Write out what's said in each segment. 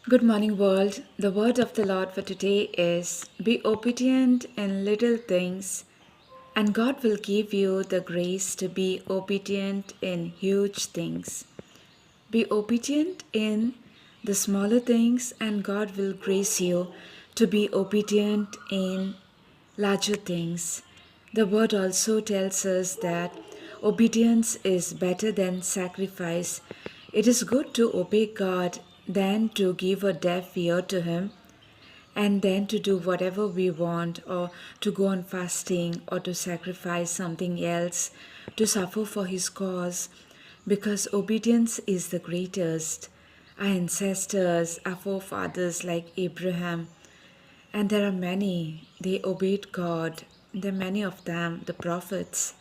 Good morning, world. The word of the Lord for today is be obedient in little things, and God will give you the grace to be obedient in huge things. Be obedient in the smaller things, and God will grace you to be obedient in larger things. The word also tells us that obedience is better than sacrifice. It is good to obey God than to give a deaf ear to Him and then to do whatever we want, or to go on fasting, or to sacrifice something else, to suffer for His cause, because obedience is the greatest. Our ancestors, our forefathers like Abraham, and there are many, they obeyed God. There are many of them, the prophets.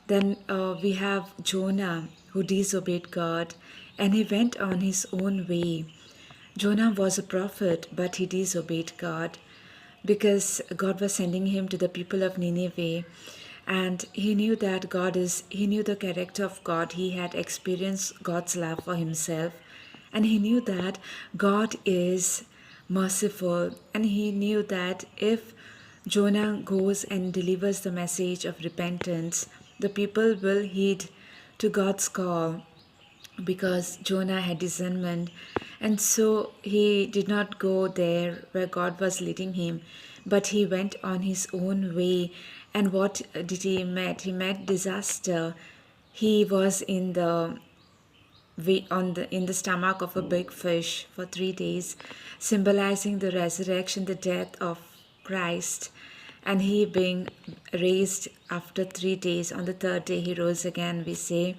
Then we have Jonah, who disobeyed God, and he went on his own way. Jonah was a prophet, but he disobeyed God because God was sending him to the people of Nineveh. And he knew that he knew the character of God. He had experienced God's love for himself. And he knew that God is merciful. And he knew that if Jonah goes and delivers the message of repentance, the people will heed to God's call because Jonah had discernment. And so he did not go there where God was leading him, but he went on his own way. And what did he met? He met disaster. He was in the stomach of a big fish for 3 days, symbolizing the resurrection, the death of Christ. And he being raised after 3 days, on the third day he rose again, we say.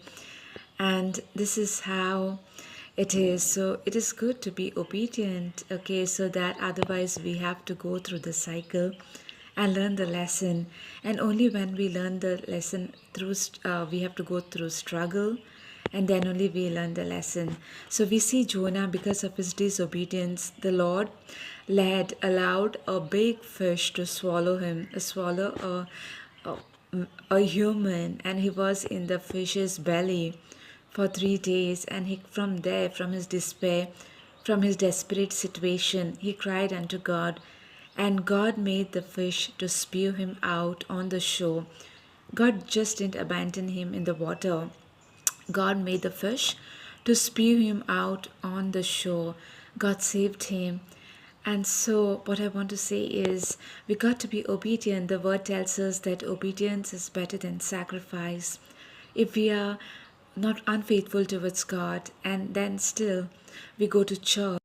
And this is how it is. So it is good to be obedient, okay, so that otherwise we have to go through the cycle and learn the lesson. And only when we learn the lesson through, we have to go through struggle, and then only we learn the lesson. So we see Jonah, because of his disobedience, the Lord allowed a big fish to swallow him, a human, and he was in the fish's belly for 3 days. And he, from there, from his despair, from his desperate situation, he cried unto God, and God made the fish to spew him out on the shore. God just didn't abandon him in the water. God made the fish to spew him out on the shore. God saved him. And so, what I want to say is, we got to be obedient. The word tells us that obedience is better than sacrifice. If we are not unfaithful towards God, and then still we go to church,